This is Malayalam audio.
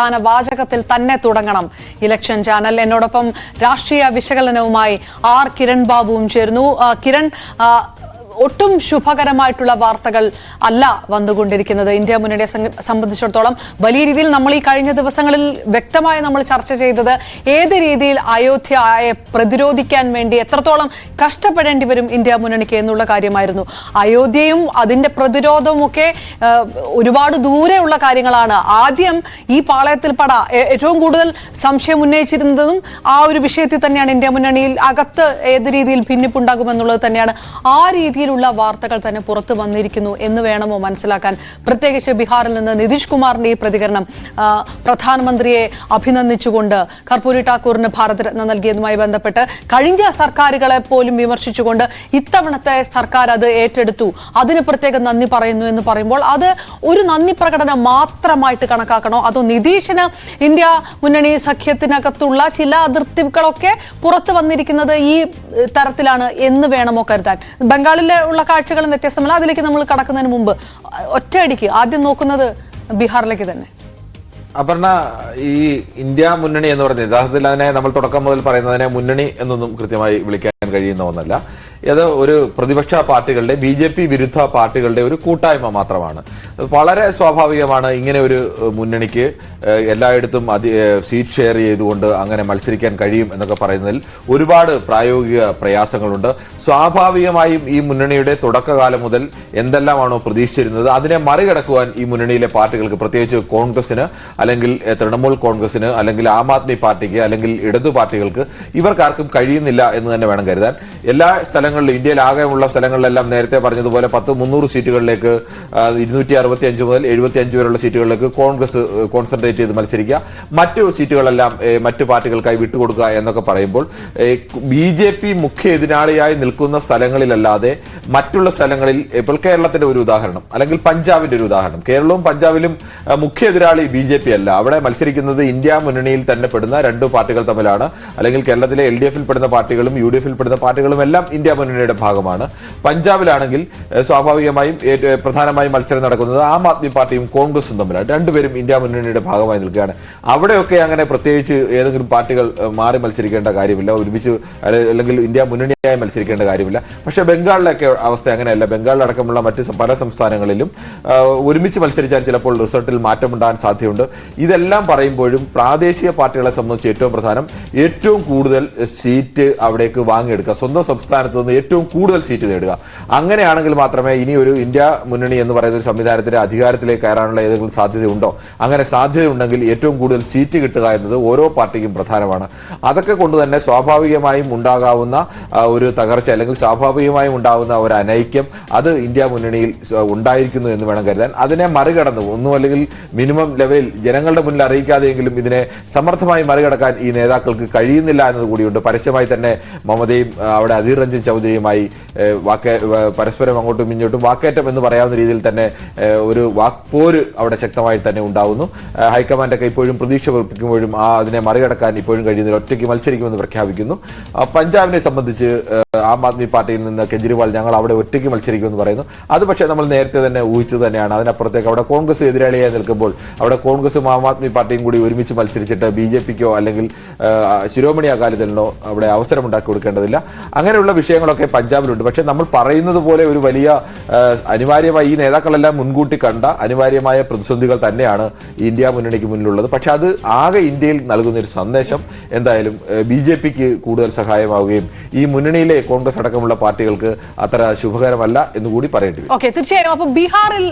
വാചകത്തിൽ തന്നെ തുടങ്ങണം ഇലക്ഷൻ ചാനൽ. എന്നോടൊപ്പം രാഷ്ട്രീയ വിശകലനവുമായി ആർ കിരൺ ബാബുവും ചേരുന്നു. കിരൺ, ഒട്ടും ശുഭകരമായിട്ടുള്ള വാർത്തകൾ അല്ല വന്നുകൊണ്ടിരിക്കുന്നത്. ഇന്ത്യ മുന്നണിയെ സംബന്ധിച്ചിടത്തോളം വലിയ രീതിയിൽ നമ്മൾ ഈ കഴിഞ്ഞ ദിവസങ്ങളിൽ വ്യക്തമായി നമ്മൾ ചർച്ച ചെയ്തത് ഏത് രീതിയിൽ അയോധ്യയെ പ്രതിരോധിക്കാൻ വേണ്ടി എത്രത്തോളം കഷ്ടപ്പെടേണ്ടി വരും ഇന്ത്യ മുന്നണിക്ക് എന്നുള്ള കാര്യമായിരുന്നു. അയോധ്യയും അതിന്റെ പ്രതിരോധവും ഒക്കെ ഒരുപാട് ദൂരെയുള്ള കാര്യങ്ങളാണ്. ആദ്യം ഈ പാളയത്തിൽ ഏറ്റവും കൂടുതൽ സംശയം ഉന്നയിച്ചിരുന്നതും ആ ഒരു വിഷയത്തിൽ തന്നെയാണ്. ഇന്ത്യ മുന്നണിയിൽ അകത്ത് ഏത് രീതിയിൽ ഭിന്നിപ്പുണ്ടാകുമെന്നുള്ളത് തന്നെയാണ്. ആ രീതിയിൽ വാർത്തകൾ തന്നെ പുറത്തു വന്നിരിക്കുന്നു എന്ന് വേണമോ മനസ്സിലാക്കാൻ? പ്രത്യേകിച്ച് ബീഹാറിൽ നിന്ന് നിതീഷ് കുമാറിന്റെ ഈ പ്രതികരണം, പ്രധാനമന്ത്രിയെ അഭിനന്ദിച്ചുകൊണ്ട് കർപ്പൂരി ഠാക്കൂറിന് ഭാരതരത്ന നൽകിയതുമായി ബന്ധപ്പെട്ട് കഴിഞ്ഞ സർക്കാരുകളെ പോലും വിമർശിച്ചുകൊണ്ട് ഇത്തവണത്തെ സർക്കാർ അത് ഏറ്റെടുത്തു, അതിന് പ്രത്യേകം നന്ദി പറയുന്നു എന്ന് പറയുമ്പോൾ അത് ഒരു നന്ദി പ്രകടനം മാത്രമായിട്ട് കണക്കാക്കണോ? അതോ നിതീഷിന് ഇന്ത്യ മുന്നണി സഖ്യത്തിനകത്തുള്ള ചില അതിർത്തികളൊക്കെ പുറത്തു വന്നിരിക്കുന്നത് ഈ തരത്തിലാണ് എന്ന് വേണമോ കരുതാൻ? ബംഗാളിലെ ഉള്ള കാഴ്ചകളും വ്യത്യസ്തമല്ല. അതിലേക്ക് നമ്മൾ കടക്കുന്നതിന് മുമ്പ് ഒറ്റയടിക്ക് ആദ്യം നോക്കുന്നത് ബീഹാറിലേക്ക് തന്നെ. അപർണ, ഈ ഇന്ത്യ മുന്നണി എന്ന് പറയുന്നത് യഥാർത്ഥത്തിൽ അതിനെ നമ്മൾ തുടക്കം മുതൽ പറയുന്നതിനെ മുന്നണി എന്നൊന്നും കൃത്യമായി വിളിക്കാൻ കഴിയുന്ന ഒന്നല്ല. ഇത് ഒരു പ്രതിപക്ഷ പാർട്ടികളുടെ BJP വിരുദ്ധ പാർട്ടികളുടെ ഒരു കൂട്ടായ്മ മാത്രമാണ്. വളരെ സ്വാഭാവികമാണ് ഇങ്ങനെ ഒരു മുന്നണിക്ക് എല്ലായിടത്തും സീറ്റ് ഷെയർ ചെയ്തുകൊണ്ട് അങ്ങനെ മത്സരിക്കാൻ കഴിയും എന്നൊക്കെ പറയുന്നതിൽ ഒരുപാട് പ്രായോഗിക പ്രയാസങ്ങളുണ്ട്. സ്വാഭാവികമായും ഈ മുന്നണിയുടെ തുടക്കകാലം മുതൽ എന്തെല്ലാമാണോ പ്രതീക്ഷിച്ചിരുന്നത് അതിനെ മറികടക്കുവാൻ ഈ മുന്നണിയിലെ പാർട്ടികൾക്ക്, പ്രത്യേകിച്ച് കോൺഗ്രസിന്, അല്ലെങ്കിൽ തൃണമൂൽ കോൺഗ്രസിന്, അല്ലെങ്കിൽ ആം ആദ്മി പാർട്ടിക്ക്, അല്ലെങ്കിൽ ഇടതു പാർട്ടികൾക്ക് ഇവർക്കാർക്കും കഴിയുന്നില്ല എന്ന് തന്നെ വേണം കരുതാൻ. എല്ലാ സ്ഥലങ്ങളിലും, ഇന്ത്യയിലാകെയുള്ള സ്ഥലങ്ങളിലെല്ലാം നേരത്തെ പറഞ്ഞതുപോലെ 300 സീറ്റുകളിലേക്ക് 265 മുതൽ 75 വരെയുള്ള സീറ്റുകളിലേക്ക് കോൺഗ്രസ് കോൺസെൻട്രേറ്റ് ചെയ്ത് മത്സരിക്കുക, മറ്റു സീറ്റുകളെല്ലാം മറ്റു പാർട്ടികൾക്കായി വിട്ടുകൊടുക്കുക എന്നൊക്കെ പറയുമ്പോൾ BJP മുഖ്യ എതിരാളിയായി നിൽക്കുന്ന സ്ഥലങ്ങളിലല്ലാതെ മറ്റുള്ള സ്ഥലങ്ങളിൽ, ഇപ്പോൾ കേരളത്തിന്റെ ഒരു ഉദാഹരണം, അല്ലെങ്കിൽ പഞ്ചാബിന്റെ ഒരു ഉദാഹരണം, കേരളവും പഞ്ചാബിലും മുഖ്യ എതിരാളി BJP അല്ല. അവിടെ മത്സരിക്കുന്നത് ഇന്ത്യ മുന്നണിയിൽ തന്നെ പെടുന്ന രണ്ട് പാർട്ടികൾ തമ്മിലാണ്. അല്ലെങ്കിൽ കേരളത്തിലെ LDF പെടുന്ന പാർട്ടികളും UDF പെടുന്ന പാർട്ടികളും എല്ലാം ഇന്ത്യ മുന്നണിയുടെ ഭാഗമാണ്. പഞ്ചാബിലാണെങ്കിൽ സ്വാഭാവികമായും പ്രധാനമായും മത്സരം നടക്കുന്നത് ആം ആദ്മി പാർട്ടിയും കോൺഗ്രസും തമ്മിലാണ്. രണ്ടുപേരും ഇന്ത്യ മുന്നണിയുടെ ഭാഗമായി നിൽക്കുകയാണ്. അവിടെയൊക്കെ അങ്ങനെ പ്രത്യേകിച്ച് ഏതെങ്കിലും പാർട്ടികൾ മാറി മത്സരിക്കേണ്ട കാര്യമില്ല, ഒരുമിച്ച് അല്ലെങ്കിൽ ഇന്ത്യ മുന്നണിയായി മത്സരിക്കേണ്ട കാര്യമില്ല. പക്ഷെ ബംഗാളിലൊക്കെ അവസ്ഥ അങ്ങനെയല്ല. ബംഗാളിലടക്കമുള്ള മറ്റ് പല സംസ്ഥാനങ്ങളിലും ഒരുമിച്ച് മത്സരിച്ചാൽ ചിലപ്പോൾ റിസൾട്ടിൽ മാറ്റമുണ്ടാകാൻ സാധ്യതയുണ്ട്. ഇതെല്ലാം പറയുമ്പോഴും പ്രാദേശിക പാർട്ടികളെ സംബന്ധിച്ച് ഏറ്റവും പ്രധാനം ഏറ്റവും കൂടുതൽ സീറ്റ് അവിടേക്ക് വാങ്ങിയെടുക്കുക, സ്വന്തം സംസ്ഥാനത്ത് നിന്ന് ഏറ്റവും കൂടുതൽ സീറ്റ് നേടുക. അങ്ങനെയാണെങ്കിൽ മാത്രമേ ഇനി ഒരു ഇന്ത്യ മുന്നണി എന്ന് പറയുന്ന ഒരു സംവിധാനത്തിന്റെ അധികാരത്തിലേക്ക് കയറാനുള്ള ഏതെങ്കിലും സാധ്യതയുണ്ടോ? അങ്ങനെ സാധ്യതയുണ്ടെങ്കിൽ ഏറ്റവും കൂടുതൽ സീറ്റ് കിട്ടുക എന്നത് ഓരോ പാർട്ടിക്കും പ്രധാനമാണ്. അതൊക്കെ കൊണ്ട് തന്നെ സ്വാഭാവികമായും ഉണ്ടാകാവുന്ന ഒരു തകർച്ച, അല്ലെങ്കിൽ സ്വാഭാവികമായും ഉണ്ടാകുന്ന ഒരു അനൈക്യം, അത് ഇന്ത്യ മുന്നണിയിൽ ഉണ്ടായിരിക്കുന്നു എന്ന് വേണം കരുതാൻ. അതിനെ മറികടന്നു ഒന്നും അല്ലെങ്കിൽ മിനിമം ലെവലിൽ ജനങ്ങളുടെ മുന്നിൽ അറിയിക്കാതെയെങ്കിലും ഇതിനെ സമർത്ഥമായി മറികടക്കാൻ ഈ നേതാക്കൾക്ക് കഴിയുന്നില്ല എന്നത് കൂടിയുണ്ട്. പരസ്യമായി തന്നെ മമതയും അവിടെ അധീർ രഞ്ജൻ ചൗധരിയുമായി പരസ്പരം അങ്ങോട്ടും ഇങ്ങോട്ടും വാക്കേറ്റം എന്ന് പറയാവുന്ന രീതിയിൽ തന്നെ ഒരു വാക്പോര് അവിടെ ശക്തമായി തന്നെ ഉണ്ടാവുന്നു. ഹൈക്കമാൻഡൊക്കെ ഇപ്പോഴും പ്രതീക്ഷ ഉറപ്പിക്കുമ്പോഴും അതിനെ മറികടക്കാൻ ഇപ്പോഴും കഴിയുന്നില്ല. ഒറ്റയ്ക്ക് മത്സരിക്കുമെന്ന് പ്രഖ്യാപിക്കുന്നു. പഞ്ചാബിനെ സംബന്ധിച്ച് ആം ആദ്മി പാർട്ടിയിൽ നിന്ന് കെജ്രിവാൾ ഞങ്ങൾ അവിടെ ഒറ്റയ്ക്ക് മത്സരിക്കുമെന്ന് പറയുന്നു. അത് പക്ഷേ നമ്മൾ നേരത്തെ തന്നെ ഊഹിച്ചത് തന്നെയാണ്. അതിനപ്പുറത്തേക്ക് അവിടെ കോൺഗ്രസ് എതിരാളിയായി നിൽക്കുമ്പോൾ അവിടെ കോൺഗ്രസും ആം ആദ്മി പാർട്ടിയും കൂടി ഒരുമിച്ച് മത്സരിച്ചിട്ട് BJPക്കോ അല്ലെങ്കിൽ ശിരോമണി അകാലിദളിനോ അവിടെ അവസരമുണ്ടാക്കി കൊടുക്കേണ്ടതില്ല. അങ്ങനെയുള്ള വിഷയങ്ങളൊക്കെ പഞ്ചാബിലുണ്ട്. പക്ഷെ നമ്മൾ പറയുന്നത് പോലെ ഒരു വലിയ അനിവാര്യമായി ഈ നേതാക്കളെല്ലാം മുൻകൂട്ടി കണ്ട അനിവാര്യമായ പ്രതിസന്ധികൾ തന്നെയാണ് ഇന്ത്യ മുന്നണിക്ക് മുന്നിലുള്ളത്. പക്ഷെ അത് ആകെ ഇന്ത്യയിൽ നൽകുന്ന ഒരു സന്ദേശം എന്തായാലും BJPക്ക് കൂടുതൽ സഹായമാവുകയും ഈ മുന്നണിയിലെ കോൺഗ്രസ് അടക്കമുള്ള പാർട്ടികൾക്ക് അത്ര ശുഭകരമല്ല എന്നുകൂടി പറയേണ്ടി വരും. തീർച്ചയായും. അപ്പൊ ബീഹാറിൽ